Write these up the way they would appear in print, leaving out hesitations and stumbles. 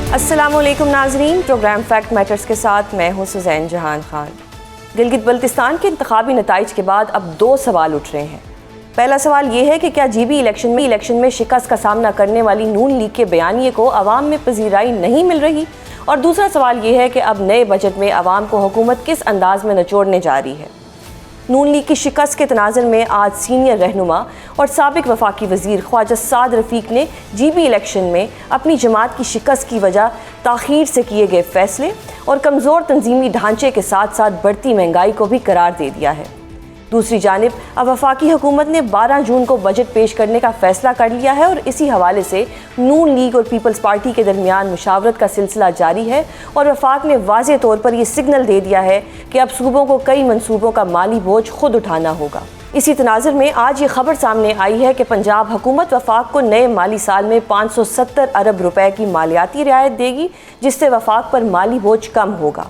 अस्सलामुअलैकुम नाजरीन, programme fact matters के साथ मैं हूँ सुज़ैन जहान खान। गिलगित बल्तिस्तान के इंतखाबी नताइज के बाद अब दो सवाल उठ रहे हैं। पहला सवाल ये है कि क्या GB इलेक्शन में शिकस्त का सामना करने वाली नून लीग के बयानिए को अवाम में पजीराई नहीं मिल रही, और दूसरा सवाल ये है कि अब नए बजट में अवाम को हुकूमत किस अंदाज में निचोड़ने जा रही है। नून लीग की शिकस्त के तनाज़ुर में आज सीनियर रहनुमा और साबिक वफाकी वज़ीर ख्वाजा साद रफ़ीक ने GB इलेक्शन में अपनी जमात की शिकस्त की वजह ताख़ीर से किए गए फ़ैसले और कमज़ोर तंजीमी ढांचे के साथ साथ बढ़ती महंगाई को भी करार दे दिया है। दूसरी जानिब अब वफाकी हुकूमत ने 12 जून को बजट पेश करने का फ़ैसला कर लिया है और इसी हवाले से नून लीग और पीपल्स पार्टी के दरमियान मुशावरत का सिलसिला जारी है और वफाक ने वाज़े तौर पर यह सिग्नल दे दिया है कि अब सूबों को कई मनसूबों का माली बोझ खुद उठाना होगा। इसी तनाज़ुर में आज ये खबर सामने आई है कि पंजाब हुकूमत वफाक को नए माली साल में 570 अरब रुपए की मालियाती रियायत देगी, जिससे वफाक पर माली बोझ कम होगा।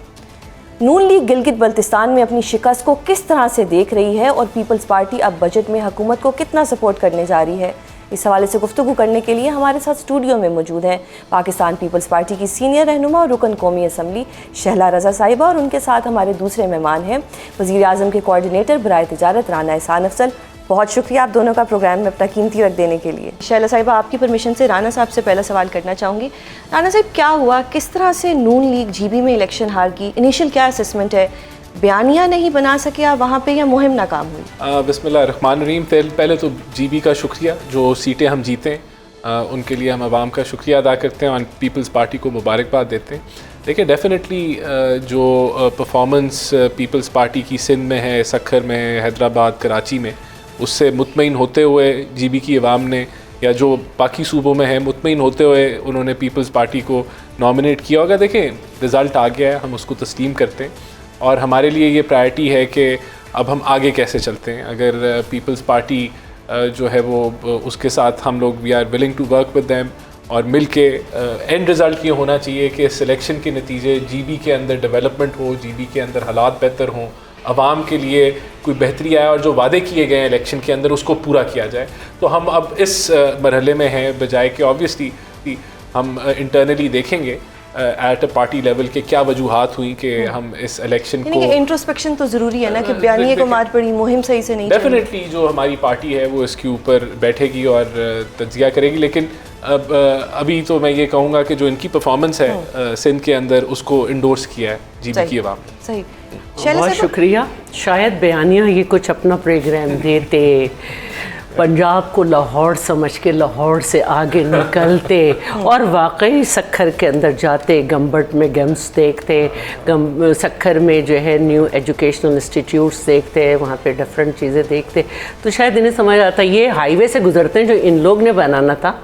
नून लीग गिलगित बल्तिस्तान में अपनी शिकस्त को किस तरह से देख रही है और पीपल्स पार्टी अब बजट में हुकूमत को कितना सपोर्ट करने जा रही है, इस हवाले से गुफ्तगू करने के लिए हमारे साथ स्टूडियो में मौजूद हैं पाकिस्तान पीपल्स पार्टी की सीनियर रहनुमा और रुकन कौमी असम्बली शहला रज़ा साहिबा, और उनके साथ हमारे दूसरे मेहमान हैं वज़ीर आज़म के कोऑर्डिनेटर बराए तिजारत राना एहसान अफजल। बहुत शुक्रिया आप दोनों का प्रोग्राम में अपना कीमती वक्त देने के लिए। शहला साहिबा, आपकी परमिशन से राना साहब से पहला सवाल करना चाहूँगी। राना साहब, क्या हुआ, किस तरह से नून लीग GB में इलेक्शन हार गई? इनिशियल क्या असेसमेंट है? बयानिया नहीं बना सके आप वहाँ पे, या मुहिम नाकाम हुई? बिस्मिल्लाहिर्रहमानिर्रहीम। पहले तो GB का शुक्रिया, जो सीटें हम जीते हैं उनके लिए हम आवाम का शुक्रिया अदा करते हैं और पीपल्स पार्टी को मुबारकबाद देते हैं। देखिए, डेफिनेटली जो परफॉर्मेंस पीपल्स पार्टी की सिंध में है, सखर में, हैदराबाद, कराची में, उससे मुतमईन होते हुए GB की अवाम ने, या जो बाकी सूबों में है, मुतमईन होते हुए उन्होंने पीपल्स पार्टी को नॉमिनेट किया होगा। देखें, रिज़ल्ट आ गया है, हम उसको तस्लीम करते हैं और हमारे लिए ये प्रायोरिटी है कि अब हम आगे कैसे चलते हैं। अगर पीपल्स पार्टी जो है वो उसके साथ हम लोग we are willing to work with them, और मिल के एंड रिज़ल्ट ये होना चाहिए कि सिलेक्शन के नतीजे GB के अंदर डेवलपमेंट हो, GB के अंदर हालात बेहतर हों, अवाम के लिए कोई बेहतरी आए और जो वादे किए गए हैं इलेक्शन के अंदर उसको पूरा किया जाए। तो हम अब इस मरहले में हैं, बजाय कि ऑब्वियसली हम इंटरनली देखेंगे एट अ पार्टी लेवल के क्या वजूहात हुई कि हम इस इलेक्शन को। इंट्रोस्पेक्शन तो ज़रूरी है ना कि बयानिए को मार पड़ी, मुहिम सही से नहीं। डेफिनेटली जो हमारी पार्टी है वो इसके ऊपर बैठेगी और तज्जिया करेगी, लेकिन अब अभी तो मैं ये कहूँगा कि जो इनकी परफॉर्मेंस है सिंध के अंदर उसको इंडोर्स किया है GB की अवाम ने। सही, बहुत शुक्रिया। शायद बयानिया ये कुछ अपना प्रोग्राम देते, पंजाब को लाहौर समझ के लाहौर से आगे निकलते और वाकई सखर के अंदर जाते, गम्बट में गेम्स देखते, सखर में जो है न्यू एजुकेशनल इंस्टीट्यूट्स देखते, वहाँ पे डिफरेंट चीज़ें देखते, तो शायद इन्हें समझ आता ये हाईवे से गुजरते हैं जो इन लोग ने बनाना था,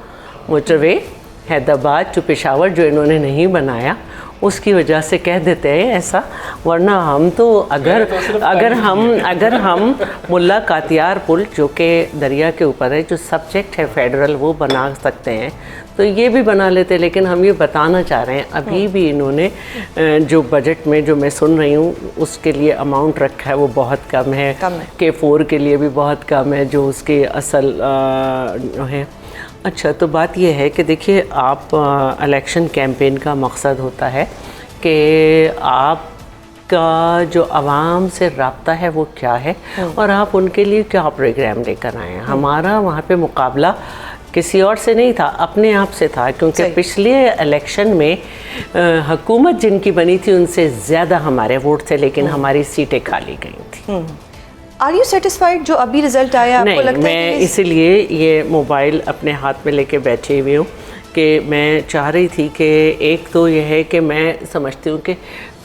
मोटरवे हैदराबाद टू पेशावर, जो इन्होंने नहीं बनाया, उसकी वजह से कह देते हैं ऐसा। वरना हम तो अगर हम मुल्ला कातियार पुल जो कि दरिया के ऊपर है, जो सब्जेक्ट है फेडरल, वो बना सकते हैं तो ये भी बना लेते। लेकिन हम ये बताना चाह रहे हैं अभी भी इन्होंने जो बजट में जो मैं सुन रही हूँ उसके लिए अमाउंट रखा है वो बहुत कम है। K4 के लिए भी बहुत कम है जो उसके असल है। अच्छा, तो बात यह है कि देखिए, आप इलेक्शन कैंपेन का मकसद होता है कि आपका जो आवाम से रब्ता है वो क्या है और आप उनके लिए क्या प्रोग्राम लेकर आए हैं। हमारा वहाँ पे मुकाबला किसी और से नहीं था, अपने आप से था, क्योंकि पिछले इलेक्शन में हुकूमत जिनकी बनी थी उनसे ज़्यादा हमारे वोट थे, लेकिन हमारी सीटें खाली गई थी। आर यू सेटिस्फाइड जो अभी रिजल्ट आया? आपको नहीं, लगता मैं है इसीलिए ये मोबाइल अपने हाथ में लेके बैठी हुई हूँ कि मैं चाह रही थी कि एक तो ये है कि मैं समझती हूँ कि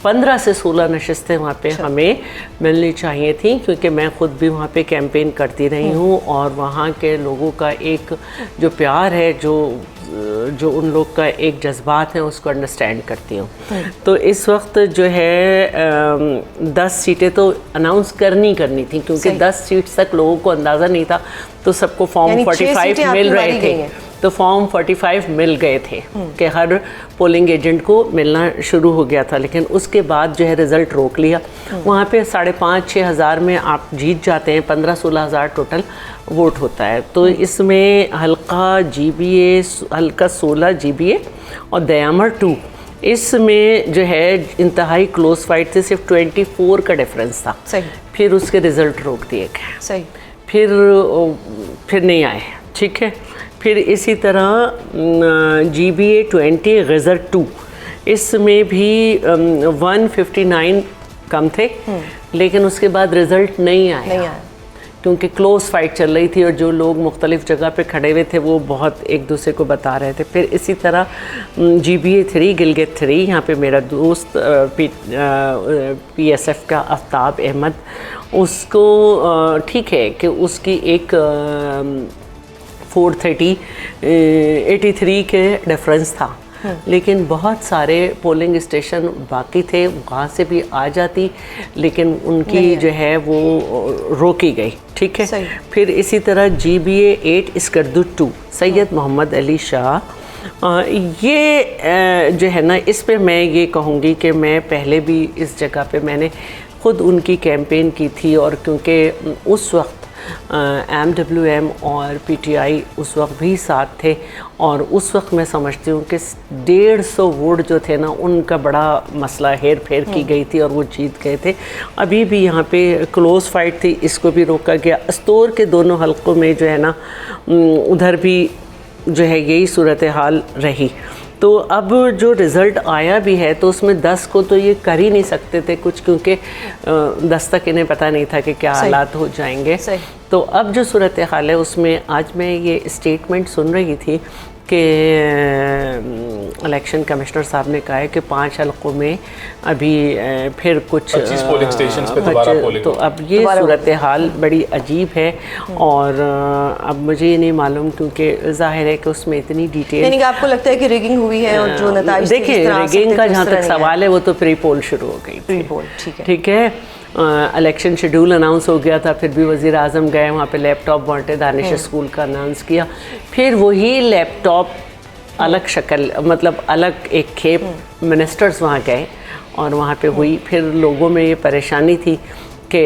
15 से 16 नशस्तें वहाँ पे हमें मिलनी चाहिए थी, क्योंकि मैं ख़ुद भी वहाँ पे कैंपेन करती रही हूँ और वहाँ के लोगों का एक जो प्यार है, जो उन लोग का एक जज्बात है, उसको अंडरस्टैंड करती हूँ। तो इस वक्त जो है 10 सीटें तो अनाउंस करनी थी, क्योंकि 10 सीट तक लोगों को अंदाज़ा नहीं था, तो सबको फॉर्म 45 मिल रहे थे। तो फॉर्म 45 मिल गए थे कि हर पोलिंग एजेंट को मिलना शुरू हो गया था, लेकिन उसके बाद जो है रिज़ल्ट रोक लिया। वहाँ पे 5,500-6 हज़ार में आप जीत जाते हैं, 15-16 हज़ार टोटल वोट होता है। तो इसमें हल्का GBA, हल्का 16 GBA और दयामर 2, इसमें जो है इंतहाई क्लोज फाइट थी, सिर्फ 24 का डिफरेंस था। सही। फिर उसके रिज़ल्ट रोक दिए गए। सही। फिर नहीं आए, ठीक है। फिर इसी तरह GBA 20 गज़र 2, इसमें भी 159 कम थे, लेकिन उसके बाद रिज़ल्ट नहीं आया क्योंकि क्लोज फाइट चल रही थी और जो लोग मुख्तलिफ जगह पे खड़े हुए थे वो बहुत एक दूसरे को बता रहे थे। फिर इसी तरह GBA 3 गिलगित 3, यहाँ पे मेरा दोस्त PSF का आफ्ताब अहमद, उसको ठीक है कि उसकी एक 483 के डिफरेंस था, लेकिन बहुत सारे पोलिंग स्टेशन बाकी थे, वहाँ से भी आ जाती, लेकिन उनकी जो है वो रोकी गई, ठीक है। फिर इसी तरह GBA 8 स्कर्दू 2 सैयद मोहम्मद अली शाह, ये जो है ना, इस पे मैं ये कहूँगी कि मैं पहले भी इस जगह पे मैंने ख़ुद उनकी कैंपेन की थी, और क्योंकि उस वक्त MWM और PTI उस वक्त भी साथ थे, और उस वक्त मैं समझती हूँ कि 150 वोट जो थे ना, उनका बड़ा मसला हेर फेर की गई थी और वो जीत गए थे। अभी भी यहाँ पे क्लोज फाइट थी, इसको भी रोका गया। अस्तोर के दोनों हलकों में जो है ना, उधर भी जो है यही सूरत हाल रही। तो अब जो रिज़ल्ट आया भी है तो उसमें 10 को तो ये कर ही नहीं सकते थे कुछ, क्योंकि 10 तक इन्हें पता नहीं था कि क्या हालात हो जाएंगे। तो अब जो सूरत हाल है उसमें आज मैं ये स्टेटमेंट सुन रही थी कि इलेक्शन कमिश्नर साहब ने कहा है कि 5 हलकों में अभी फिर कुछ 25 पोलिंग स्टेशंस पे दोबारा पोलिंग। तो अब ये सूरत हाल बड़ी अजीब है, और अब मुझे ये नहीं मालूम, क्योंकि जाहिर है कि उसमें इतनी डिटेल, यानी कि आपको लगता है कि रिगिंग हुई है, और जो नतीजे देखिए रिगिंग का जहाँ तक सवाल है वो तो प्री पोल शुरू हो गई, प्री पोल, ठीक है। इलेक्शन शेड्यूल अनाउंस हो गया था, फिर भी वज़ीर आज़म गए वहाँ पे लैपटॉप बांटे, दानिश स्कूल का अनाउंस किया, फिर वही लैपटॉप अलग शक्ल, मतलब अलग एक खेप मिनिस्टर्स वहाँ गए और वहाँ पे हुई। फिर लोगों में ये परेशानी थी कि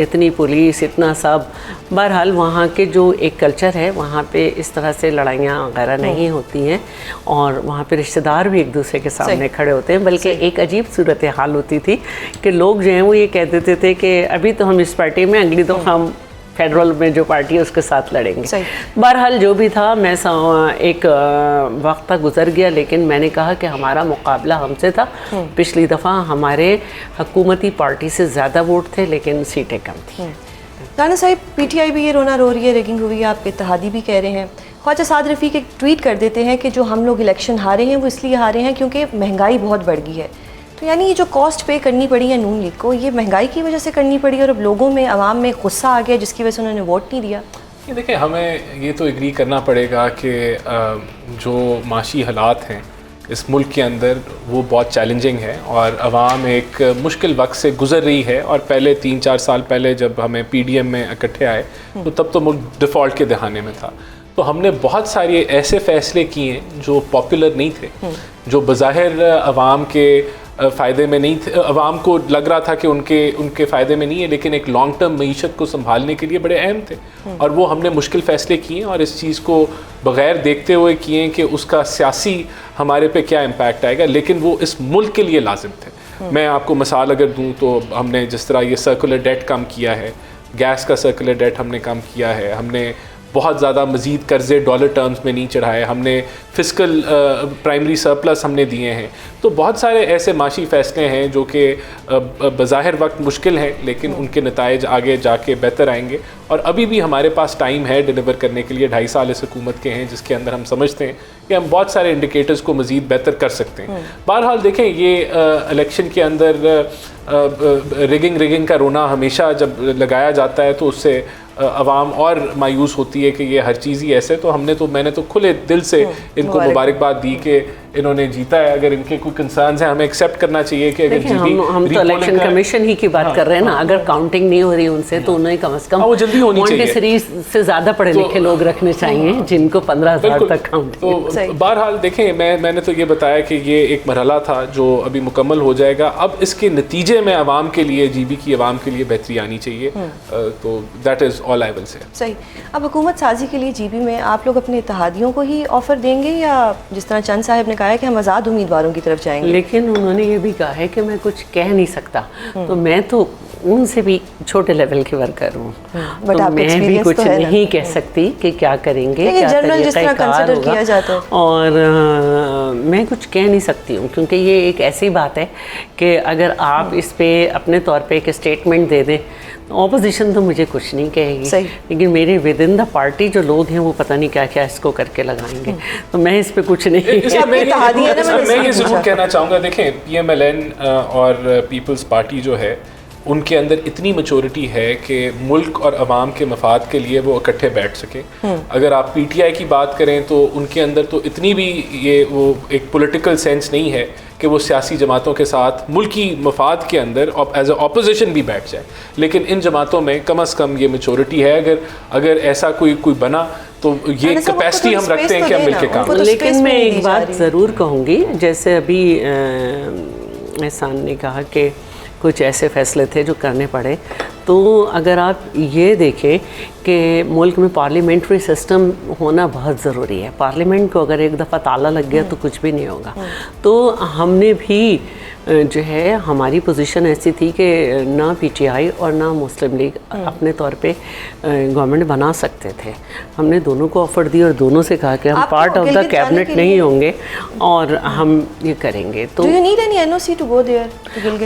इतनी पुलिस, इतना सब। बहरहाल वहाँ के जो एक कल्चर है, वहाँ पे इस तरह से लड़ाइयाँ वगैरह नहीं होती हैं, और वहाँ पे रिश्तेदार भी एक दूसरे के सामने खड़े होते हैं। बल्कि एक अजीब सूरत हाल होती थी कि लोग जो हैं वो ये कह देते थे कि अभी तो हम इस पार्टी में, अगली तो हम फेडरल में जो पार्टी है उसके साथ लड़ेंगे। बहरहाल जो भी था, मैं एक वक्त तक गुजर गया, लेकिन मैंने कहा कि हमारा मुकाबला हमसे था। पिछली दफ़ा हमारे हुकूमती पार्टी से ज़्यादा वोट थे, लेकिन सीटें कम थी। राना साहिब, PTI भी ये रोना रो रही है, रिगिंग हुई है, आपके इत्तेहादी भी कह रहे हैं। ख्वाजा साद रफ़ीक एक ट्वीट कर देते हैं कि जो हम लोग इलेक्शन हारे हैं वो इसलिए हारे हैं क्योंकि महंगाई बहुत बढ़ गई है। तो यानी ये जो कॉस्ट पे करनी पड़ी है नून लीग को, ये महंगाई की वजह से करनी पड़ी और अब लोगों में, आवाम में गुस्सा आ गया जिसकी वजह से उन्होंने वोट नहीं दिया। ये देखिए, हमें ये तो एग्री करना पड़ेगा कि जो माशी हालात हैं इस मुल्क के अंदर वो बहुत चैलेंजिंग है, और आवाम एक मुश्किल वक्त से गुज़र रही है। और पहले 3-4 साल पहले जब हमें PDM में इकट्ठे आए तो तब तो मुल्क डिफ़ॉल्ट के दहाने में था। तो हमने बहुत सारे ऐसे फ़ैसले किए जो पॉपुलर नहीं थे, जो बज़ाहिर आवाम के फ़ायदे में नहीं थे, आवाम को लग रहा था कि उनके फ़ायदे में नहीं है, लेकिन एक लॉन्ग टर्म मईशत को संभालने के लिए बड़े अहम थे। और वो हमने मुश्किल फ़ैसले किए, और इस चीज़ को बग़ैर देखते हुए किए कि उसका सियासी हमारे पे क्या इम्पैक्ट आएगा, लेकिन वो इस मुल्क के लिए लाजिम थे। मैं आपको मिसाल अगर दूँ तो हमने जिस तरह ये सर्कुलर डेट कम किया है, गैस का सर्कुलर डेट हमने कम किया है, हमने बहुत ज़्यादा मज़ीद कर्ज़े डॉलर टर्म्स में नहीं चढ़ाए, हमने फिस्कल प्राइमरी सरप्लस हमने दिए हैं। तो बहुत सारे ऐसे माशी फ़ैसले हैं जो कि बज़ाहिर वक्त मुश्किल हैं, लेकिन उनके नताइज आगे जाके बेहतर आएंगे। और अभी भी हमारे पास टाइम है डिलीवर करने के लिए। 2.5 साल इस हुकूमत के हैं जिसके अंदर हम समझते हैं कि हम बहुत सारे इंडिकेटर्स को मज़ीद बेहतर कर सकते हैं। बहरहाल देखें, ये इलेक्शन के अंदर रिगिंग का रोना हमेशा जब लगाया जाता है तो उससे अवाम और मायूस होती है कि ये हर चीज़ ही ऐसे। तो मैंने तो खुले दिल से इनको मुबारकबाद दी कि इन्होंने जीता है, अगर इनके कोई कंसर्न्स हैं हमें एक्सेप्ट करना चाहिए कि अगर जीबी हम तो इलेक्शन कमीशन ही की बात कर रहे हैं ना, अगर काउंटिंग नहीं हो रही उनसे तो उन्हें कम से कम वो जल्दी होनी चाहिए। मॉन्टेसरी से ज़्यादा पढ़े लिखे लोग रखने चाहिए जिनको 15,000 तक काउंट। तो बहरहाल देखें, मैंने तो ये बताया कि ये एक मरहला था जो अभी मुकम्मल हो जाएगा। अब इसके नतीजे में आवाम के लिए, जीबी की आवाम के लिए बेहतरी आनी चाहिए। तो that is all I will say. सही। अब हुकूमत साजी के लिए जीबी में आप लोग अपने इत्तेहादियों को ही ऑफ़र देंगे या जिस तरह चंद साहब ने कहा है कि हम आज़ाद उम्मीदवारों की तरफ जाएंगे? लेकिन उन्होंने ये भी कहा है कि मैं कुछ कह नहीं सकता, तो मैं तो उनसे भी छोटे लेवल के वर्कर हूँ, तो मैं भी कुछ नहीं कह सकती कि क्या करेंगे, क्या तरीक़ाकार होगा, और मैं कुछ कह नहीं सकती हूँ क्योंकि ये एक ऐसी बात है कि अगर आप इस पे अपने तौर पे एक स्टेटमेंट दे दें, ऑपोजिशन तो मुझे कुछ नहीं कहेगी, लेकिन मेरे विद इन द पार्टी जो लोग हैं वो पता नहीं क्या क्या इसको करके लगाएंगे, तो मैं इस पे कुछ नहीं। मैं ये ज़रूर कहना चाहूँगा, देखें PMLN और पीपल्स पार्टी जो है उनके अंदर इतनी मैच्योरिटी है कि मुल्क और अवाम के मफाद के लिए वो इकट्ठे बैठ सकें। अगर आप PTI की बात करें तो उनके अंदर तो इतनी भी ये वो एक पॉलिटिकल सेंस नहीं है कि वो सियासी जमातों के साथ मुल्की मफाद के अंदर एज ए ऑपोजिशन भी बैठ जाए, लेकिन इन जमातों में कम अज़ कम ये मैच्योरिटी है। अगर ऐसा कोई बना तो ये कैपेसिटी हम रखते हैं कि हम मिलकर काम। लेकिन मैं एक बात ज़रूर कहूँगी, जैसे अभी एहसान ने कहा कि कुछ ऐसे फैसले थे जो करने पड़े, तो अगर आप ये देखें कि मुल्क में पार्लियामेंट्री सिस्टम होना बहुत ज़रूरी है। पार्लियामेंट को अगर एक दफ़ा ताला लग गया तो कुछ भी नहीं होगा। तो हमने भी जो है, हमारी पोजीशन ऐसी थी कि ना PTI और ना मुस्लिम लीग अपने तौर पे गवर्नमेंट बना सकते थे। हमने दोनों को ऑफ़र दी और दोनों से कहा कि हम पार्ट ऑफ द कैबिनेट नहीं होंगे और हम ये करेंगे। तो NOC to go there?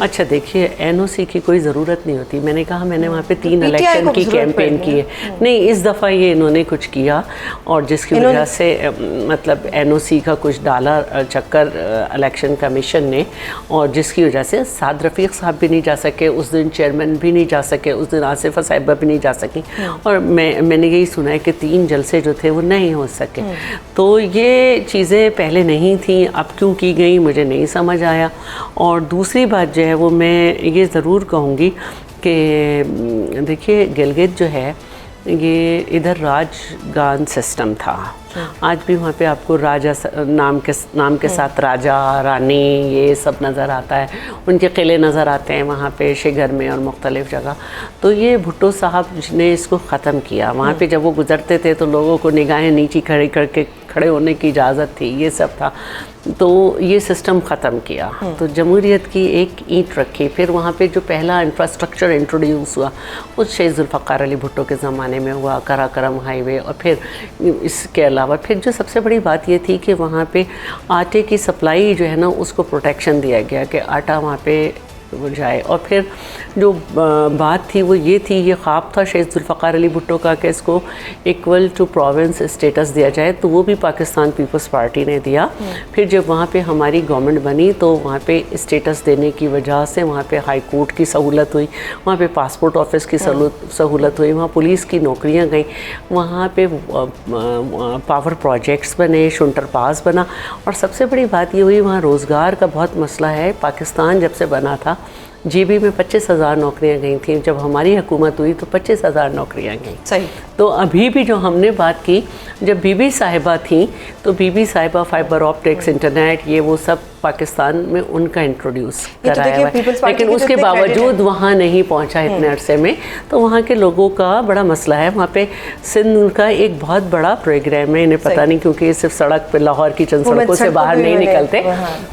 अच्छा देखिए, NOC की कोई ज़रूरत नहीं होती। मैंने कहा मैंने वहाँ पे 3 इलेक्शन की कैंपेन की है। नहीं, इस दफ़ा ये इन्होंने कुछ किया और जिसकी वजह से मतलब NOC का कुछ डाला चक्कर इलेक्शन कमीशन ने, और जिसकी वजह से साद रफ़ीक साहब भी नहीं जा सके उस दिन, चेयरमैन भी नहीं जा सके उस दिन, आसिफा साहिबा भी नहीं जा सकी, और मैंने यही सुना है कि 3 जलसे जो थे वो नहीं हो सके। तो ये चीज़ें पहले नहीं थी, अब क्यों की गई मुझे नहीं समझ आया। और दूसरी बात जो है वो मैं ये ज़रूर कहूँगी कि देखिए, गिलगित जो है ये इधर राजगान सिस्टम था। आज भी वहाँ पे आपको राजा नाम के साथ राजा रानी ये सब नज़र आता है, उनके किले नज़र आते हैं वहाँ पे शिगर में और मुख्तलिफ़ जगह। तो ये भुट्टो साहब ने इसको ख़त्म किया। वहाँ पे जब वो गुज़रते थे तो लोगों को निगाहें नीची खड़े होने की इजाज़त थी, ये सब था। तो ये सिस्टम ख़त्म किया, तो जमहूरियत की एक ईंट रखी। फिर वहाँ पे जो पहला इंफ्रास्ट्रक्चर इंट्रोड्यूस हुआ वो शेख जुल्फ़िकार अली भुट्टो के ज़माने में हुआ, कराकरम हाईवे। और फिर इसके अलावा फिर जो सबसे बड़ी बात ये थी कि वहाँ पे आटे की सप्लाई जो है ना उसको प्रोटेक्शन दिया गया कि आटा वहाँ पे वो जाए। और फिर जो बात थी वो ये थी, ये ख्वाब था शेख जुल्फ़िकार अली भुट्टो का कि इसको इक्वल टू प्रोविंस स्टेटस दिया जाए, तो वो भी पाकिस्तान पीपल्स पार्टी ने दिया। फिर जब वहाँ पे हमारी गवर्नमेंट बनी तो वहाँ पे स्टेटस देने की वजह से वहाँ पे हाई कोर्ट की सहूलत हुई, वहाँ पे पासपोर्ट ऑफिस की सहूलत हुई, वहाँ पुलिस की नौकरियाँ गई, वहाँ पे पावर प्रोजेक्ट्स बने, शुंटर पास बना। और सबसे बड़ी बात ये हुई, वहाँ रोज़गार का बहुत मसला है। पाकिस्तान जब से बना था जीबी में 25,000 नौकरियां गई थी, जब हमारी हुकूमत हुई तो 25,000 नौकरियां गई। सही। तो अभी भी जो हमने बात की, जब बीबी साहिबा थी तो बीबी साहिबा फाइबर ऑप्टिक्स, इंटरनेट, ये वो सब पाकिस्तान में उनका इंट्रोड्यूस कराया हुआ है, लेकिन उसके बावजूद वहाँ नहीं पहुँचा इतने अरसे में। तो वहाँ के लोगों का बड़ा मसला है। वहाँ पे सिंध का एक बहुत बड़ा प्रोग्राम है, इन्हें पता नहीं क्योंकि ये सिर्फ सड़क पे, लाहौर की चंद सड़कों से बाहर नहीं निकलते।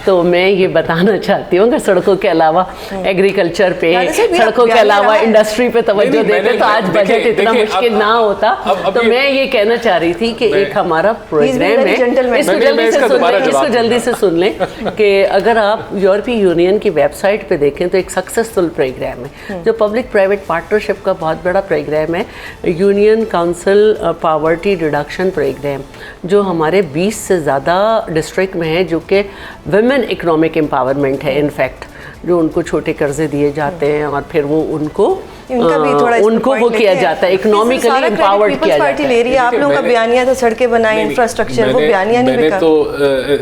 तो मैं ये बताना चाहती हूँ कि सड़कों के अलावा एग्रीकल्चर पे, सड़कों के अलावा इंडस्ट्री पे तवज्जो देते तो आज बजट इतना मुश्किल ना होता। तो मैं ये कहना चाह रही थी कि एक हमारा प्रोग्राम है, इसको जल्दी से सुन लें कि अगर आप यूरोपीय यूनियन की वेबसाइट पे देखें तो एक सक्सेसफुल प्रोग्राम है जो पब्लिक प्राइवेट पार्टनरशिप का बहुत बड़ा प्रोग्राम है, union council poverty reduction programme, जो हमारे 20 से ज़्यादा डिस्ट्रिक्ट में है, जो कि वुमेन इकोनॉमिक एम्पावरमेंट है। इनफैक्ट जो उनको छोटे कर्जे दिए जाते हैं और फिर वो उनको उनका भी थोड़ा उनको वो किया जाता है, इकोनॉमिकली एम्पावर्ड किया जाता है। ले रही है आप लोगों का बयानिया तो सड़कें बनाए, इंफ्रास्ट्रक्चर, वो बयानिया नहीं मैंने बिका। तो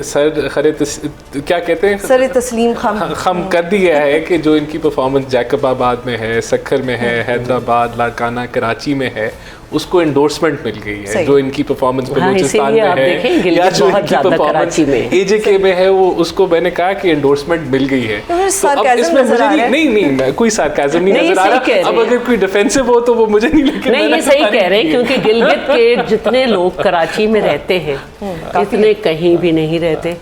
सर क्या कहते हैं, सर तस्लीम खम कर दिया है कि जो इनकी परफॉर्मेंस जैकबाबाद में है, सक्खर में है, हैदराबाद, लाड़काना, कराची में है, उसको एंडोर्समेंट मिल गई है। जो इनकी परफॉर्मेंस बलूचिस्तान में है या जो इनकी परफॉर्मेंस एजेके में है, वो उसको मैंने कहा कि एंडोर्समेंट मिल गई है। तो अब इसमें मुझे नहीं कोई सार्काज़म नहीं नजर आ रहा। अब अगर कोई डिफेंसिव हो तो वो मुझे नहीं, लेकिन नहीं ये सही कह रहे हैं, क्योंकि गिलगित के जितने लोग कराची में रहते हैं इतने कहीं भी नहीं रहते।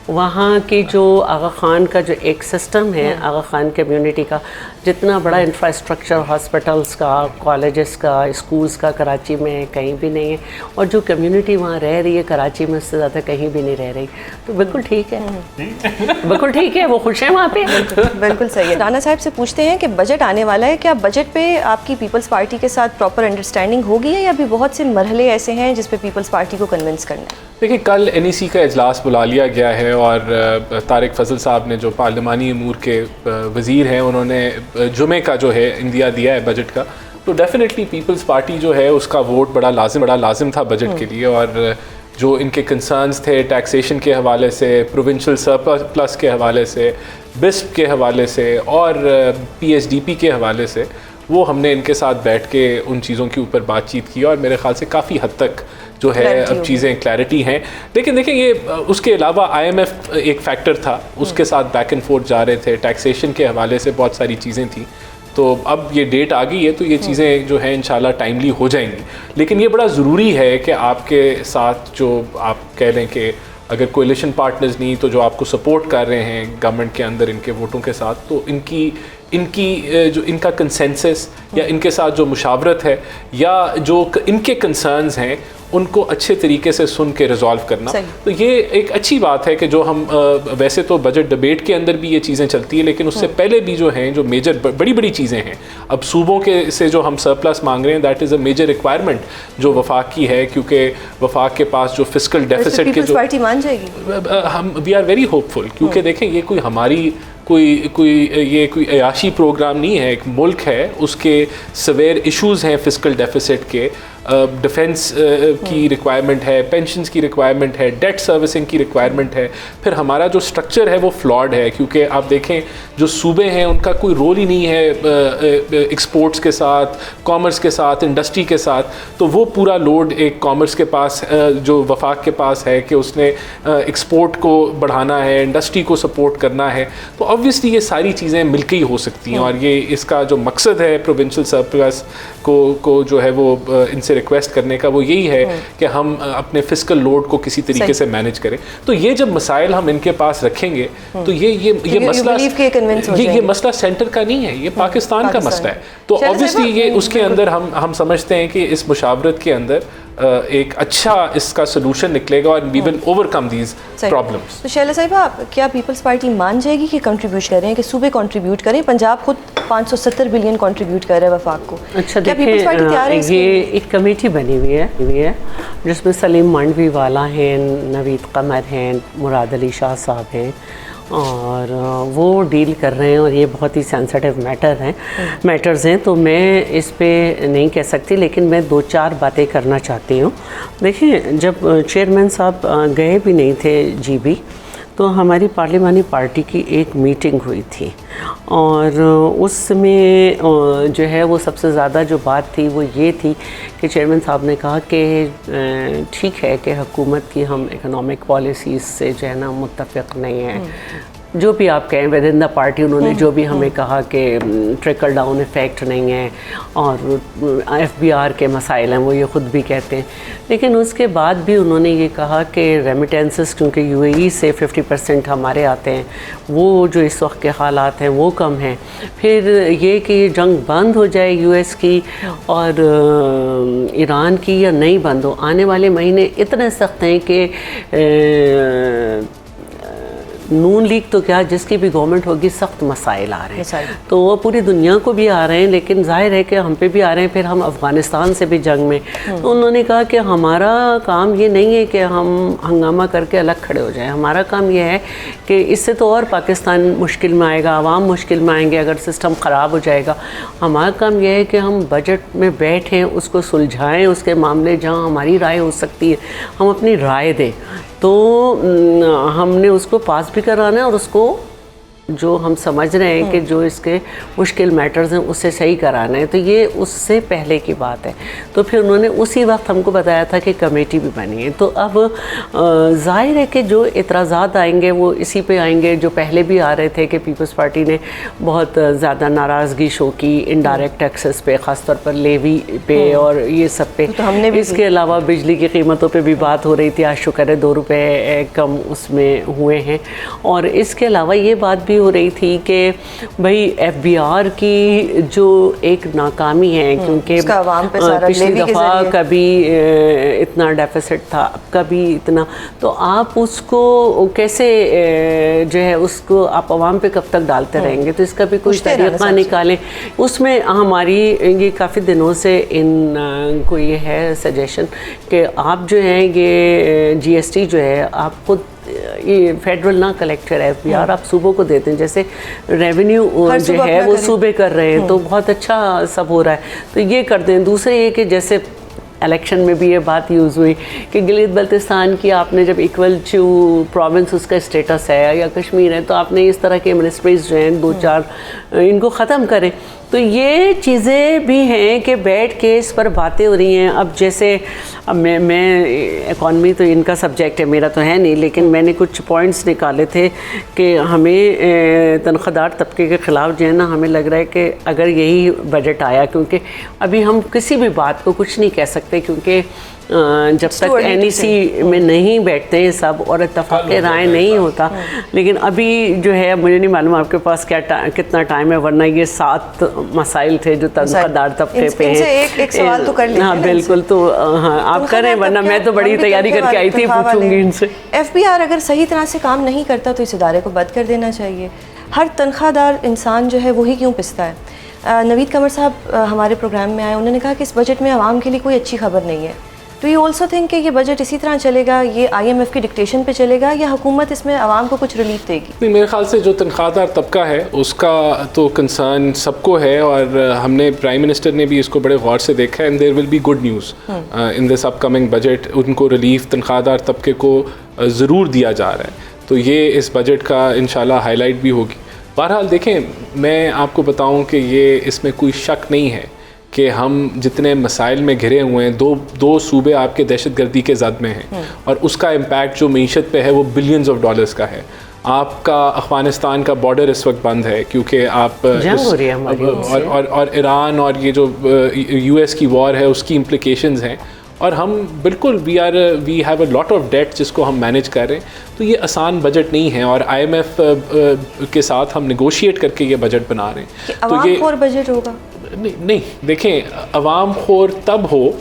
वहाँ की जो आगा खान का जो एक सिस्टम है, आगा खान कम्युनिटी का जितना बड़ा इंफ्रास्ट्रक्चर, हॉस्पिटल्स का, कॉलेजेस का, स्कूल्स का कराची में कहीं भी नहीं है। और जो कम्युनिटी वहाँ रह रही है कराची में, उससे ज़्यादा कहीं भी नहीं रह रही। तो बिल्कुल ठीक है, बिल्कुल ठीक है, वो खुश हैं वहाँ पे। बिल्कुल सही है। राना साहब से पूछते हैं कि बजट आने वाला है, क्या बजट पे आपकी पीपल्स पार्टी के साथ प्रॉपर अंडरस्टैंडिंग होगी है, या अभी बहुत से मरहले ऐसे हैं जिस पे पीपल्स पार्टी को कन्विंस करना है? देखिए, कल NEC का इजलास बुला लिया गया है और तारिक फजल साहब ने, जो पार्लिमानी अमूर के वज़ीर हैं, उन्होंने जुमे का जो है इंदिया दिया है बजट का। तो डेफिनेटली पीपल्स पार्टी जो है उसका वोट बड़ा लाजिम था बजट के लिए। और जो इनके कंसर्न्स थे टैक्सेशन के हवाले से, प्रोविंशियल सरप्लस के हवाले से, बिस्प के हवाले से और PSDP के हवाले से, वो हमने इनके साथ बैठ के उन चीज़ों के ऊपर बातचीत की और मेरे ख़्याल से काफ़ी हद तक जो है अब चीज़ें क्लैरिटी हैं। लेकिन देखिए, ये उसके अलावा IMF एक फैक्टर था, उसके साथ बैक एंड फोर्थ जा रहे थे, टैक्सेशन के हवाले से बहुत सारी चीज़ें थी। तो अब ये डेट आ गई है, तो ये चीज़ें जो है इंशाल्लाह टाइमली हो जाएंगी। लेकिन ये बड़ा ज़रूरी है कि आपके साथ जो आप कह लें कि अगर कोलिशन पार्टनर्स नहीं तो जो आपको सपोर्ट कर रहे हैं गवर्नमेंट के अंदर इनके वोटों के साथ, तो इनकी जो इनका कंसेंसस या इनके साथ जो मुशावरत है या जो इनके कंसर्न्स हैं उनको अच्छे तरीके से सुन के रिजॉल्व करना, तो ये एक अच्छी बात है कि जो हम वैसे तो बजट डिबेट के अंदर भी ये चीज़ें चलती हैं, लेकिन उससे पहले भी जो हैं जो मेजर बड़ी चीज़ें हैं, अब सूबों के से जो हम सरप्लस मांग रहे हैं, that is a major requirement जो वफाक की है, क्योंकि वफाक के पास जो फिस्कल डेफिसिट के जो पार्टी मान जाएगी, हम वी आर वेरी होपफुल, क्योंकि देखें ये कोई हमारी कोई अयाशी प्रोग्राम नहीं है। एक मुल्क है, उसके सवेर इश्यूज़ हैं फिस्कल डेफिसिट के, डिफेंस की रिक्वायरमेंट है, पेंशन्स की रिक्वायरमेंट है, डेट सर्विसिंग की रिक्वायरमेंट है। फिर हमारा जो स्ट्रक्चर है वो फ्लॉड है, क्योंकि आप देखें जो सूबे हैं उनका कोई रोल ही नहीं है एक्सपोर्ट्स के साथ, कॉमर्स के साथ, इंडस्ट्री के साथ। तो वो पूरा लोड एक कॉमर्स के पास जो वफाक के पास है कि उसने एक्सपोर्ट को बढ़ाना है, इंडस्ट्री को सपोर्ट करना है। तो ऑब्वियसली ये सारी चीज़ें मिलकर ही हो सकती हैं। और ये इसका जो मकसद है प्रोविंशियल सरप्लस को जो है वो इनसे रिक्वेस्ट करने का, वो यही है कि हम अपने फिस्कल लोड को किसी तरीके से मैनेज करें। तो ये जब मसाइल हम इनके पास रखेंगे तो ये मसला सेंटर का नहीं है, ये पाकिस्तान का मसला है। तो ऑब्वियसली ये उसके अंदर हम समझते हैं कि इस मुशावरत के अंदर एक अच्छा इसका सोल्यूशन निकलेगा और we will overcome these problems. तो शैला साहिबा, क्या पीपल्स पार्टी मान जाएगी कि कंट्रीब्यूट करें, कि सूबे कंट्रीब्यूट करें? पंजाब खुद 570 बिलियन कंट्रीब्यूट कर रहा है वफाक को। अच्छा, देखिए ये एक कमेटी बनी हुई है जिसमें सलीम मांडवी वाला हैं, नवीद कमर हैं, मुराद अली शाह साहब हैं, और वो डील कर रहे हैं। और ये बहुत ही सेंसिटिव मैटर्स हैं, तो मैं इस पे नहीं कह सकती, लेकिन मैं 2-4 बातें करना चाहती हूँ। देखिए, जब चेयरमैन साहब गए भी नहीं थे GB, तो हमारी पार्लिमानी पार्टी की एक मीटिंग हुई थी, और उसमें जो है वो सबसे ज़्यादा जो बात थी वो ये थी कि चेयरमैन साहब ने कहा कि ठीक है कि हुकूमत की हम इकोनॉमिक पॉलिसीज़ से जो है ना मुत्तफ़िक़ नहीं हैं, जो भी आप कहें विद इन द पार्टी। उन्होंने जो भी हमें कहा कि ट्रिकल डाउन इफ़ेक्ट नहीं है और FBR के मसाइल हैं, वो ये ख़ुद भी कहते हैं। लेकिन उसके बाद भी उन्होंने ये कहा कि रेमिटेंसेस, क्योंकि UAE से 50% हमारे आते हैं, वो जो इस वक्त के हालात हैं वो कम हैं। फिर ये कि जंग बंद हो जाए US की और ईरान की, या नहीं बंद हो, आने वाले महीने इतने सख्त हैं कि नून लीग तो क्या, जिसकी भी गवर्नमेंट होगी सख्त मसाइल आ रहे हैं, तो वो पूरी दुनिया को भी आ रहे हैं, लेकिन जाहिर है कि हम पे भी आ रहे हैं। फिर हम अफ़गानिस्तान से भी जंग में, तो उन्होंने कहा कि हमारा काम ये नहीं है कि हम हंगामा करके अलग खड़े हो जाएं, हमारा काम ये है कि इससे तो और पाकिस्तान मुश्किल में आएगा, आवाम मुश्किल में आएंगे अगर सिस्टम ख़राब हो जाएगा। हमारा काम यह है कि हम बजट में बैठें, उसको सुलझाएं, उसके मामले जहाँ हमारी राय हो सकती है हम अपनी राय दें। तो हमने उसको पास भी कराना है और उसको जो हम समझ रहे हैं कि जो इसके मुश्किल मैटर्स हैं उससे सही कराना है। तो ये उससे पहले की बात है। तो फिर उन्होंने उसी वक्त हमको बताया था कि कमेटी भी बनी है। तो अब ज़ाहिर है कि जो एतराज़ात आएंगे वो इसी पे आएंगे जो पहले भी आ रहे थे कि पीपल्स पार्टी ने बहुत ज़्यादा नाराज़गी शो की इनडायरेक्ट टैक्सेस पे, ख़ासतौर पर लेवी पे और ये सब पे। तो हमने भी इसके अलावा बिजली की कीमतों पे भी बात हो रही थी, आज शुक्र है 2 रुपये कम उसमें हुए हैं। और इसके अलावा ये बात हो रही थी कि भाई एफबीआर की जो एक नाकामी है, क्योंकि पिछली दफ़ा कभी इतना डेफिसिट था, कभी इतना, तो आप उसको कैसे जो है उसको आप आवाम पे कब तक डालते रहेंगे? तो इसका भी कुछ तरीक़ा निकालें। उसमें हमारी ये काफ़ी दिनों से इन को ये है सजेशन कि आप जो है ये जीएसटी जो है आप खुद ये फेडरल ना कलेक्टर है एफबीआर, आप सूबों को देते हैं। जैसे रेवेन्यू जो है वो सूबे कर रहे हैं, तो बहुत अच्छा सब हो रहा है, तो ये कर दें। दूसरे ये कि जैसे इलेक्शन में भी ये बात यूज़ हुई कि गिलगित बल्तिस्तान की आपने जब इक्वल टू प्रोविंस उसका स्टेटस है या कश्मीर है, तो आपने इस तरह के मिनिस्ट्रीज जो हैं 2-4 इनको ख़त्म करें। तो ये चीज़ें भी हैं कि बैठ के इस पर बातें हो रही हैं। अब जैसे अब मैं इकॉनमी तो इनका सब्जेक्ट है, मेरा तो है नहीं, लेकिन मैंने कुछ पॉइंट्स निकाले थे कि हमें तनख्वाहदार तबके के ख़िलाफ़ जो है ना, हमें लग रहा है कि अगर यही बजट आया, क्योंकि अभी हम किसी भी बात को कुछ नहीं कह सकते, क्योंकि जब तक एनईसी में नहीं बैठते हैं सब और इत्तफ़ाक़ राय नहीं होता। लेकिन अभी जो है मुझे नहीं मालूम आपके पास कितना टाइम है, वरना ये 7 मसाइल थे जो तनख्वाहदार तबके पे हैं। एक सवाल तो कर लेते हैं। हाँ बिल्कुल, तो हाँ आप करें, वरना मैं तो बड़ी तैयारी करके आई थी, पूछूंगी इनसे। एफबीआर अगर सही तरह से काम नहीं करता तो इस इदारे को बंद कर देना चाहिए। हर तनख्वाहदार इंसान जो है वही क्यों पिसता है? नवीद कमर साहब हमारे प्रोग्राम में आए, उन्होंने कहा कि इस बजट में आवाम के लिए कोई अच्छी खबर नहीं है। तो ये ऑल्सो थिंक कि ये बजट इसी तरह चलेगा, ये IMF की डिक्टेशन पे चलेगा, या हुकूमत इसमें आवाम को कुछ रिलीफ देगी? नहीं, मेरे ख्याल से जो तनख्वाहदार तबका है उसका तो कंसर्न सबको है, और हमने प्राइम मिनिस्टर ने भी इसको बड़े गौर से देखा है। And there will be good news in this upcoming budget. उनको रिलीफ तनख्वाहदार तबके को ज़रूर दिया जा रहा है, तो ये इस बजट का इंशाल्लाह हाईलाइट भी होगी। बहरहाल देखें, मैं आपको बताऊं कि ये इसमें कोई शक नहीं है कि हम जितने मसाइल में घिरे हुए हैं, दो सूबे आपके दहशतगर्दी के जद में हैं, और उसका इम्पैक्ट जो मीशत पे है वो बिलियंस ऑफ डॉलर्स का है। आपका अफ़गानिस्तान का बॉर्डर इस वक्त बंद है क्योंकि आप और ईरान और ये जो US की वॉर है उसकी इम्प्लिकेशंस हैं, और हम बिल्कुल we have a lot of debt जिसको हम मैनेज कर रहे हैं। तो ये आसान बजट नहीं है, और IMF के साथ हम नेगोशिएट करके ये बजट बना रहे हैं। तो ये और बजट होगा? नहीं, देखें, अवाम खोर तब हो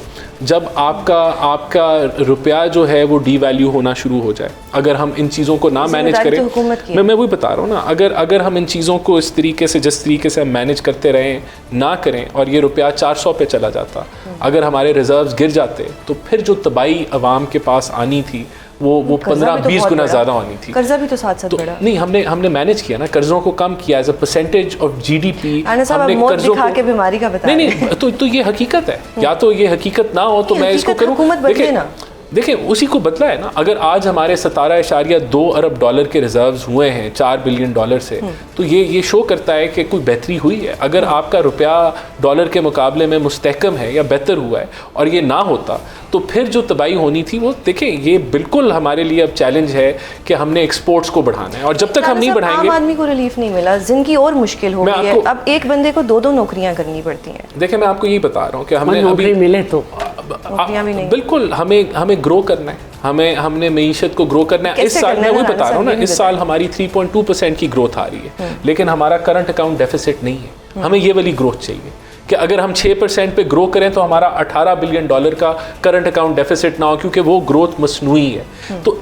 जब आपका रुपया जो है वो डीवैल्यू होना शुरू हो जाए। अगर हम इन चीज़ों को ना मैनेज करें, तो मैं वही बता रहा हूँ ना, अगर हम इन चीज़ों को इस तरीके से जिस तरीके से हम मैनेज करते रहें ना करें, और ये रुपया 400 पे चला जाता, अगर हमारे रिजर्व्स गिर जाते, तो फिर जो तबाही अवाम के पास आनी थी वो 15-20 गुना ज़्यादा होनी थी। कर्जा भी तो साथ तो बढ़ा। नहीं, हमने मैनेज किया ना, कर्जों को कम किया as a percentage of GDP। हमने कर्जों को के बीमारी का बताया। नहीं, तो ये हकीकत है। या तो ये हकीकत ना हो तो मैं इसको करूँ। देखिए, उसी को बदला है ना। अगर आज हमारे 17.2 अरब डॉलर के रिजर्व्स हुए हैं 4 बिलियन डॉलर से, तो ये शो करता है कि कोई बेहतरी हुई है। अगर आपका रुपया डॉलर के मुकाबले में मुस्तहकम है या बेहतर हुआ है, और ये ना होता, तो फिर जो तबाही होनी थी वो देखें, ये बिल्कुल हमारे लिए अब चैलेंज है कि हमने एक्सपोर्ट्स को बढ़ाना है, और जब तक हम नहीं बढ़ाएंगे, आम आदमी को रिलीफ नहीं मिला, जिंदगी और मुश्किल हो गई है। अब एक बंदे को 2 नौकरियां करनी पड़ती हैं। देखिए, मैं आपको यही बता रहा हूँ कि हमने नौकरी मिले तो बिल्कुल हमें ग्रो करना है, हमने मईशत को ग्रो करना है। इस साल मैं वही बता रहा हूँ ना, इस साल हमारी 3.2% की ग्रोथ आ रही है, लेकिन हमारा करंट अकाउंट डेफिसिट नहीं है। हमें ये वाली ग्रोथ चाहिए कि अगर हम 6% पे ग्रो करें तो हमारा 18 बिलियन डॉलर का करंट अकाउंट डेफिसिट ना हो, क्योंकि वो ग्रोथ मसनूई है। तो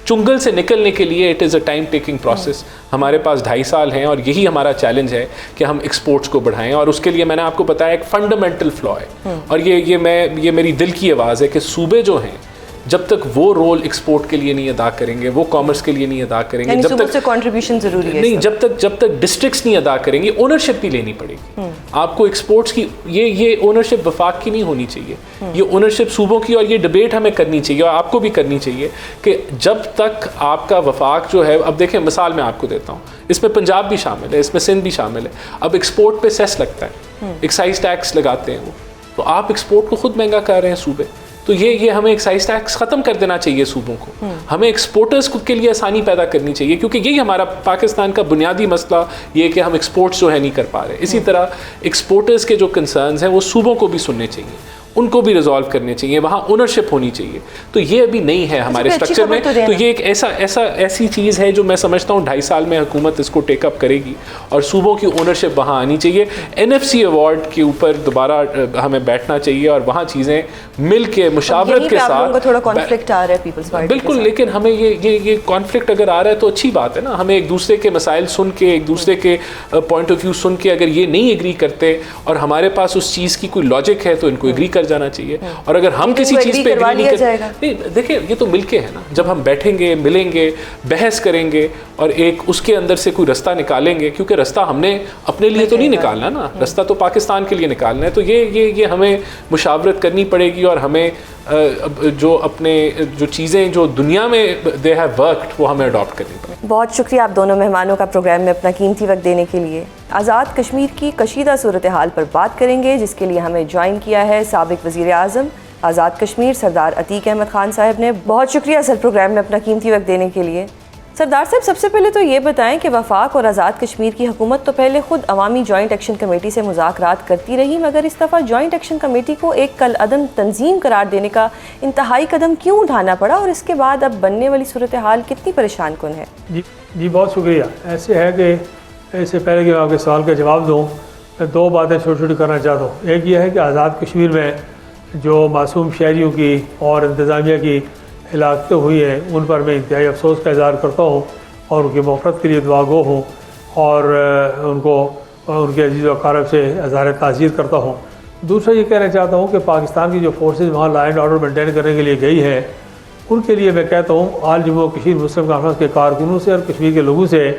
चुंगल से निकलने के लिए it is a time taking process. हमारे पास 2.5 साल हैं और यही हमारा चैलेंज है कि हम एक्सपोर्ट्स को बढ़ाएं, और उसके लिए मैंने आपको बताया एक फंडामेंटल फ्लॉ है, और ये मेरी दिल की आवाज़ है कि सूबे जो हैं जब तक वो रोल एक्सपोर्ट के लिए नहीं अदा करेंगे, वो कॉमर्स के लिए नहीं अदा करेंगे, जब तक कंट्रीब्यूशन जरूरी है नहीं, जब तक डिस्ट्रिक्ट्स नहीं अदा करेंगे, ओनरशिप भी लेनी पड़ेगी आपको एक्सपोर्ट्स की। ये ओनरशिप वफाक की नहीं होनी चाहिए, ये ओनरशिप सूबों की, और ये डिबेट हमें करनी चाहिए और आपको भी करनी चाहिए कि जब तक आपका वफाक जो है, अब देखें मिसाल मैं आपको देता हूँ, इसमें पंजाब भी शामिल है, इसमें सिंध भी शामिल है। अब एक्सपोर्ट पे सेस लगता है, एक्साइज टैक्स लगाते हैं वो, तो आप एक्सपोर्ट को खुद महंगा कर रहे हैं सूबे। तो ये हमें एक्साइज टैक्स ख़त्म कर देना चाहिए सूबों को, हमें एक्सपोर्टर्स के लिए आसानी पैदा करनी चाहिए, क्योंकि यही हमारा पाकिस्तान का बुनियादी मसला ये कि हम एक्सपोर्ट्स जो है नहीं कर पा रहे। इसी तरह एक्सपोर्टर्स के जो कंसर्न्स हैं वो सूबों को भी सुनने चाहिए, उनको भी रिजॉल्व करने चाहिए, वहाँ ओनरशिप होनी चाहिए। तो ये अभी नहीं है हमारे स्ट्रक्चर में, तो ये एक ऐसी चीज़ है जो मैं समझता हूँ 2.5 साल में हुकूमत इसको टेकअप करेगी और सूबों की ओनरशिप वहाँ आनी चाहिए। NFC अवार्ड के ऊपर दोबारा हमें बैठना चाहिए और वहाँ चीज़ें मिल के मुशावरत के साथ, थोड़ा कॉन्फ्लिक्ट आ रहा है पीपल्स पार्टी बिल्कुल, लेकिन हमें ये कॉन्फ्लिक्ट अगर आ रहा है तो अच्छी बात है ना। हमें एक दूसरे के मसाइल सुन के, एक दूसरे के पॉइंट ऑफ व्यू सुन के, अगर ये नहीं एग्री करते और हमारे पास उस चीज़ की कोई लॉजिक है तो इनको एग्री कर जाना चाहिए। और अगर हम किसी चीज पे एग्री नहीं नहीं, देखिए ये तो मिलके है ना, जब हम बैठेंगे, मिलेंगे, बहस करेंगे और एक उसके अंदर से कोई रास्ता निकालेंगे, क्योंकि रास्ता हमने अपने लिए तो नहीं निकालना ना, रास्ता तो पाकिस्तान के लिए निकालना है। तो ये हमें मुशावरत करनी पड़ेगी और हमें जो चीज़ें जो दुनिया में दे हैव वर्कड वो हमें अडॉप्ट करनी पड़ेगी। बहुत शुक्रिया आप दोनों मेहमानों का प्रोग्राम में अपना कीमती वक्त देने के लिए। आज़ाद कश्मीर की कशीदा सूरत हाल पर बात करेंगे, जिसके लिए हमें ज्वाइन किया है साबिक वज़ीर आज़म आज़ाद कश्मीर सरदार अतीक अहमद ख़ान साहब ने। बहुत शुक्रिया सर प्रोग्राम में अपना कीमती वक्त देने के लिए। सरदार साहब, सबसे पहले तो ये बताएं कि वफाक और आज़ाद कश्मीर की हुकूमत तो पहले खुद अवामी जॉइंट एक्शन कमेटी से मुज़ाकरात करती रही, मगर इस दफ़ा जॉइंट एक्शन कमेटी को एक कल अदम तंजीम करार देने का इंतहाई कदम क्यों उठाना पड़ा, और इसके बाद अब बनने वाली सूरत हाल कितनी परेशान कुन है? जी बहुत शुक्रिया। ऐसे है कि इससे पहले कि मैं आपके सवाल का जवाब दूँ, मैं 2 बातें छोटी छोटी करना चाहता हूँ। एक ये है कि आज़ाद कश्मीर में जो मासूम शहरियों की और इंतज़ामिया की हिलाकतें हुई हैं उन पर मैं इंतहाई अफसोस का इज़हार करता हूँ और उनकी मग़फ़रत के लिए दुआगो हूँ और उनको उनके अजीज़ व अक़ारब से इज़हार ताज़ीर करता हूँ। दूसरा ये कहना चाहता हूँ कि पाकिस्तान की जो फोर्सेस वहाँ लॉ एंड ऑर्डर मेंटेन करने के लिए गई हैं, उनके लिए मैं कहता हूँ आल जम्मू कश्मीर मुस्लिम कॉन्फ्रेंस के कारकुनों से और कश्मीर के लोगों से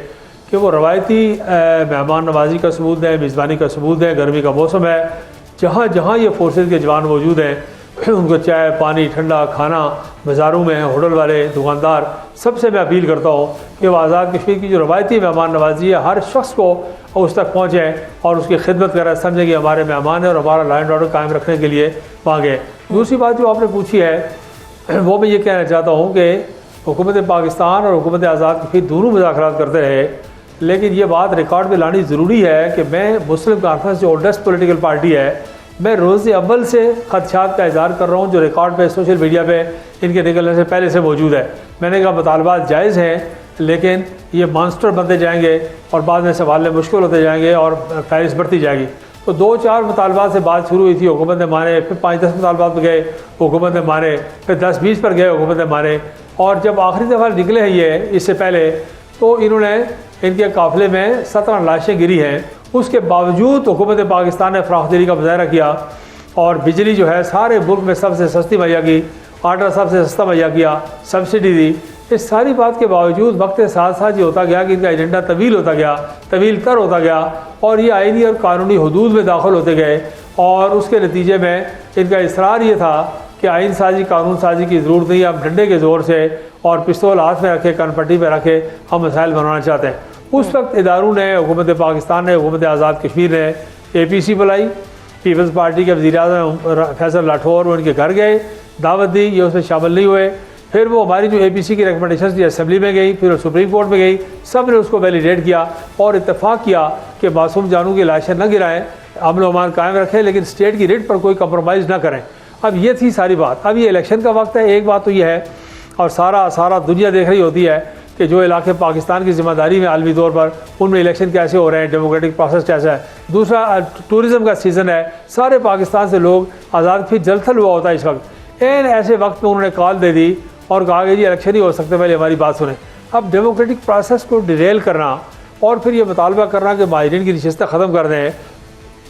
कि वो रवायती मेहमान नवाजी का सबूत दें, मेज़बानी का सबूत दें। गर्मी का मौसम है, जहाँ जहाँ ये फोर्सेस के जवान मौजूद हैं उनको चाय पानी ठंडा खाना, बाज़ारों में होटल वाले दुकानदार, सबसे मैं अपील करता हूँ कि वो आज़ाद कश्मीर की जो रवायती मेहमान नवाजी है हर शख्स को उस तक पहुँचें और उसकी खिदमत करें, समझें कि हमारे मेहमान हैं और हमारा लॉ एंड ऑर्डर कायम रखने के लिए मांगें। दूसरी बात जो आपने पूछी है वो मैं ये कहना चाहता हूँ कि हुकूमत पाकिस्तान और हुकूमत आज़ाद कश्मीर दोनों मुज़ाकरात करते रहे, लेकिन ये बात रिकॉर्ड में लानी ज़रूरी है कि मैं मुस्लिम कॉन्फ्रेंस जो ओल्डेस्ट पॉलिटिकल पार्टी है, मैं रोज़ अव्वल से खदशात का इज़हार कर रहा हूँ जो रिकॉर्ड पे सोशल मीडिया पे इनके निकलने से पहले से मौजूद है। मैंने कहा मुतालबात जायज़ हैं, लेकिन ये मॉन्स्टर बनते जाएंगे और बाद में संभालने मुश्किल होते जाएंगे और फहरिस्त बढ़ती जाएगी। तो 2-4 मुतालबात से बात शुरू हुई थी, हुकूमत ने माने, फिर 5-10 मुतालबात पर गए, हुकूमत ने माने, फिर 10-20 पर गए, हुकूमत ने माने, और जब आखिरी दफ़ा निकले हैं ये इससे पहले, तो इन्होंने इनके काफ़िले में 17 लाशें गिरी हैं। उसके बावजूद हुकूमत पाकिस्तान ने फराखदिली का मुजाहरा किया और बिजली जो है सारे मुल्क में सबसे सस्ती मुहैया की, आटा सबसे सस्ता मुहैया किया, सब्सिडी दी। इस सारी बात के बावजूद वक्त के साथ साथ ये होता गया कि इनका एजेंडा तवील होता गया, तवील तर होता गया और ये आइनी और कानूनी हदूद में दाखिल होते गए, और उसके नतीजे में इनका इसरार ये था कि आइन साजी कानून साजी की ज़रूरत नहीं, हम डंडे के ज़ोर से और पिस्तौल हाथ में रखे, कनपट्टी में रखे हम मसाइल बनवाना चाहते हैं। उस वक्त इदारों ने, हुकूमत पाकिस्तान ने, हुकूमत आज़ाद कश्मीर ने APC बुलाई, पीपल्स पार्टी के वज़ीर आज़म फैसल लाठौर वो इनके घर गए, दावत दी, ये उसमें शामिल नहीं हुए। फिर वो हमारी जो APC की रिकमेंडेशन थी असम्बली में गई, फिर सुप्रीम कोर्ट में गई, सब ने उसको वैलिडेट किया और इत्तेफाक किया कि मासूम जानों की लाशें न गिराएं, अमन व अमान कायम रखें, लेकिन स्टेट की रेट पर कोई कंप्रोमाइज़ ना करें। अब ये थी सारी बात। अब ये इलेक्शन का वक्त है, एक बात तो ये है और सारा दुनिया देख रही होती है कि जो इलाके पाकिस्तान की ज़िम्मेदारी में आलमी तौर पर, उनमें इलेक्शन कैसे हो रहे हैं, डेमोक्रेटिक प्रोसेस कैसा है। दूसरा टूरिज़म का सीज़न है, सारे पाकिस्तान से लोग आज़ाद फिर जलथल हुआ होता है इस वक्त। ऐसे वक्त में उन्होंने कॉल दे दी और कहा कि जी इलेक्शन ही हो सकते, पहले हमारी बात सुने। अब डेमोक्रेटिक प्रोसेस को डिरेल करना और फिर ये मुतालबा करना कि माहिरीन की नशिस्तें ख़त्म कर दें,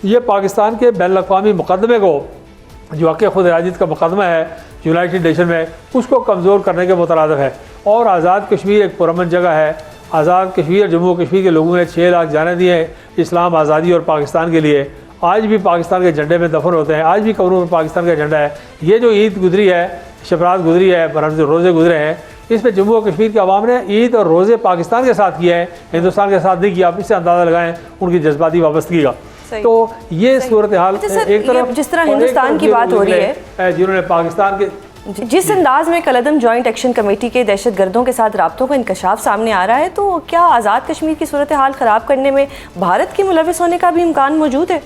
ये पाकिस्तान के बैनुल-अक़वामी मुकदमे को, जो हक़ खुद इरादत का मुकदमा है यूनाइटेड नेशन में, उसको कमज़ोर करने के मुतरादिफ है। और आज़ाद कश्मीर एक पुरअमन जगह है। आज़ाद कश्मीर, जम्मू कश्मीर के लोगों ने 6 लाख जाने दिए हैं इस्लाम, आज़ादी और पाकिस्तान के लिए। आज भी पाकिस्तान के झंडे में दफन होते हैं, आज भी कब्रों में पाकिस्तान का झंडा है। ये जो ईद गुजरी है, शबरात गुजरी है, रोज़े गुजरे हैं, इसमें जम्मू और कश्मीर की आवाम ने ईद और रोज़े पाकिस्तान के साथ किया है, हिंदुस्तान के साथ नहीं किया। आप इससे अंदाज़ा लगाएं उनकी जज्बाती वाबस्तगी का। तो ये सूरत हाल एक तरफ, जिस तरह हिंदुस्तान की बात हो रही है, जिन्होंने पाकिस्तान के जिस अंदाज में कलअदम जॉइंट एक्शन कमेटी के दहशतगर्दों के साथ राब्तों का इंकशाफ सामने आ रहा है, तो क्या आज़ाद कश्मीर की सूरत हाल ख़राब करने में भारत के मुलविस होने का भी इम्कान मौजूद है?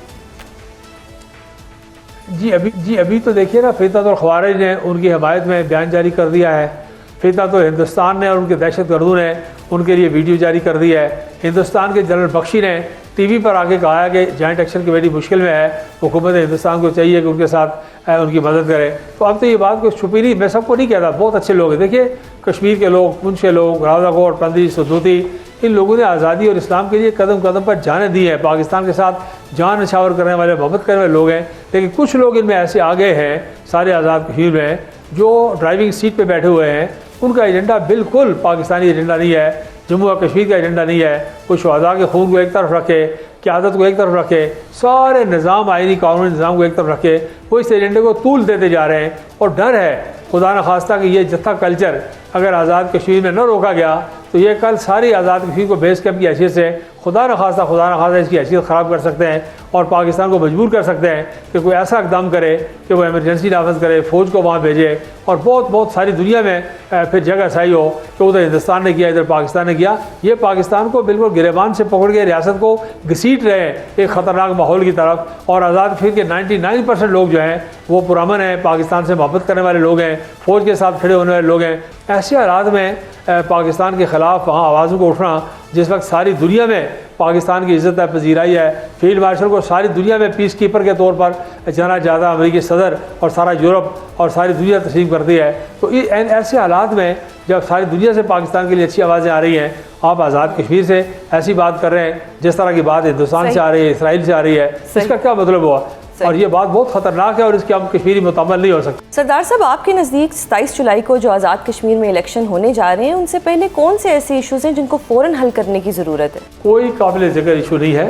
जी अभी तो देखिए ना, फितनत और ख़वारिज ने उनकी हिमायत में बयान जारी कर दिया है। फितनत तो हिंदुस्तान ने और उनके दहशतगर्दों ने उनके लिए वीडियो जारी कर दी है। हिंदुस्तान के जनरल बख्शी ने टीवी पर आके कहा है कि जॉइंट एक्शन कमेटी मुश्किल में है, हुकूमत हिंदुस्तान को चाहिए कि उनके साथ उनकी मदद करे। तो अब तो ये बात कुछ छुपी नहीं, मैं सबको नहीं कहता, बहुत अच्छे लोग हैं। देखिए कश्मीर के लोग, पुंछ के लोग, रावदाकोट, पंदी, सदूती, इन लोगों ने आज़ादी और इस्लाम के लिए कदम कदम पर जाने दी हैं। पाकिस्तान के साथ जान नशावर करने वाले, मोहब्बत करने वाले लोग हैं। लेकिन कुछ लोग इनमें ऐसे आ गए हैं सारे आज़ाद कश्मीर में, जो ड्राइविंग सीट पे बैठे हुए हैं। उनका एजेंडा बिल्कुल पाकिस्तानी एजेंडा नहीं है, जम्मू और कश्मीर का एजेंडा नहीं है। वो शुहदा के खून को एक तरफ रखे, क़यादत को एक तरफ रखे, सारे निज़ाम, आइनी कानूनी निज़ाम को एक तरफ रखे, वो इस एजेंडे को तूल देते जा रहे हैं। और डर है खुदा न खास्ता कि ये जत्था कल्चर अगर आज़ाद कश्मीर में न रोका गया तो ये कल सारी आज़ाद कश्मीर को बेस कैंप की हैसियत से खुदा न खास्ता इसकी हैसियत ख़राब कर सकते हैं और पाकिस्तान को मजबूर कर सकते हैं कि कोई ऐसा इक़दाम करे कि वो एमरजेंसी नाफज करे, फ़ौज को वहाँ भेजे और बहुत सारी दुनिया में फिर जगह सही हो कि उधर हिंदुस्तान ने किया, इधर पाकिस्तान ने किया। ये पाकिस्तान को बिल्कुल गिरेबान से पकड़ के रियासत को घसीट रहे हैं एक ख़तरनाक माहौल की तरफ। और आज़ाद कश्मीर के 99% लोग जो हैं वो पुरअमन हैं, पाकिस्तान से मोहब्बत करने वाले लोग हैं, फ़ौज के साथ खड़े होने वाले लोग हैं। ऐसे हालात में पाकिस्तान के ख़िलाफ़ वहाँ आवाज़ों को उठना, जिस वक्त सारी दुनिया में पाकिस्तान की इज़्ज़त पजीराई है, फील्ड मार्शल को सारी दुनिया में पीस कीपर के तौर पर जाना जाता अमेरिकी सदर और सारा यूरोप और सारी दुनिया तस्लीम करती है। तो ऐसे हालात में जब सारी दुनिया से पाकिस्तान के लिए अच्छी आवाज़ें आ रही हैं, आप आज़ाद कश्मीर से ऐसी बात कर रहे हैं जिस तरह की बात हिंदुस्तान से आ रही है, इसराइल से आ रही है, इसका क्या मतलब हुआ? और ये बात बहुत ख़तरनाक है और इसके हम कश्मीरी मुतअम्मल नहीं हो सकते। सरदार साहब, आपके नज़दीक 27 जुलाई को जो आज़ाद कश्मीर में इलेक्शन होने जा रहे हैं, उनसे पहले कौन से ऐसे इशूज़ हैं जिनको फ़ौरन हल करने की ज़रूरत है? कोई काबिल ज़िक्र इशू नहीं है।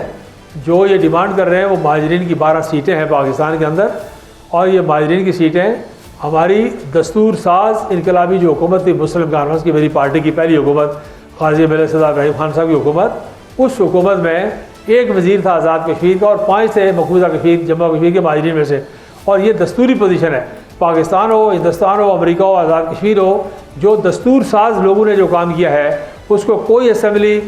जो ये डिमांड कर रहे हैं वो महाजरीन की 12 सीटें हैं पाकिस्तान के अंदर, और ये महाजरीन की सीटें हमारी दस्तूर साज इनकलाबी जो हुकूमत थी मुस्लिम कॉन्फ्रेंस की, मेरी पार्टी की पहली हुकूमत, ग़ाज़ी मिल्लत इब्राहिम खान साहब की हुकूमत, उस हुकूमत में एक वज़ीर था आज़ाद कश्मीर का और 5 थे मकबूजा कश्मीर, जम्मू कश्मीर के महाजरीन में से। और ये दस्तूरी पोजीशन है, पाकिस्तान हो, हिंदुस्तान हो, अमेरिका हो, आज़ाद कश्मीर हो, जो दस्तूर साज लोगों ने जो काम किया है उसको कोई असम्बली,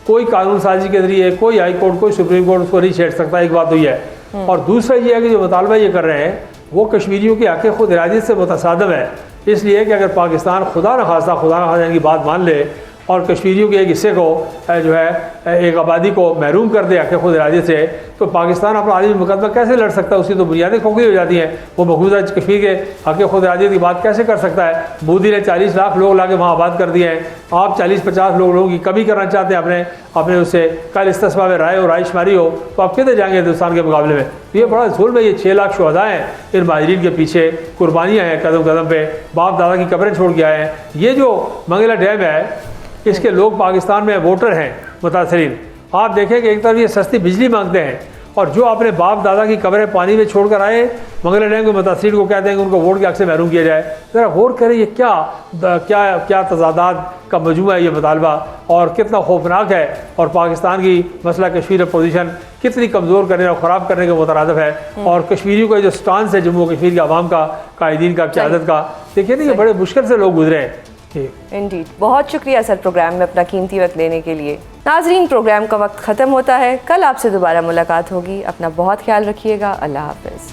कोई कानून साजी के ज़रिए, कोई हाई कोर्ट, कोई सुप्रीम कोर्ट उसको नहीं छेड़ सकता। एक बात तो ये है। और दूसरा ये है कि जो मुतालबा ये कर रहे हैं वो कश्मीरियों के हक़ खुद इरादत से मुतसादम है। इसलिए कि अगर पाकिस्तान खुदा न खास्ता इनकी बात मान ले और कश्मीरियों के एक हिस्से को जो है एक आबादी को महरूम कर दे हक़ खुद इरादत से, तो पाकिस्तान अपना आलमी मुकदमा कैसे लड़ सकता है? उसकी तो बुनियादें खोखली हो जाती हैं। वो मकबूजा कश्मीर के हक़ खुद इरादत की बात कैसे कर सकता है? मोदी ने 40 लाख लोग ला के वहाँ आबाद कर दिए हैं, आप 40-50 लोगों की कमी करना चाहते हैं अपने उससे। कल इस्तिस्मा में राय और रायशुमारी हो तो आप कितने जाएंगे हिंदुस्तान के मुकाबले में? तो ये बड़ा जुल्म है। ये 6 लाख शुहदा हैं, इन माहिरीन के पीछे कुर्बानियाँ हैं, कदम कदम पे बाप दादा की कब्रें छोड़ के आए हैं। ये जो मंगला डैम है इसके लोग पाकिस्तान में वोटर हैं मुतासरीन। आप देखें कि एक तरफ ये सस्ती बिजली मांगते हैं और जो अपने बाप दादा की कब्रें पानी में छोड़कर आए मंगला डैम के मुतासरीन को कहते हैं कि उनको वोट के हक़ से महरूम किया जाए। ज़रा गौर करें ये क्या तजादात का मजमूआ है ये मुतालबा, और कितना खौफनाक है, और पाकिस्तान की मसला कश्मीर पोजीशन कितनी कमज़ोर करने और ख़राब करने के मुतरादिफ है। और कश्मीरियों का जो स्टांस है जम्मू कश्मीर के अवाम का, कायदीन का, क़यादत का, देखिए ना ये बड़े मुश्किल से लोग गुजरे हैं। इंडीड, बहुत शुक्रिया सर प्रोग्राम में अपना कीमती वक्त देने के लिए। नाजरीन, प्रोग्राम का वक्त ख़त्म होता है, कल आपसे दोबारा मुलाकात होगी। अपना बहुत ख्याल रखिएगा। अल्लाह हाफ़िज़।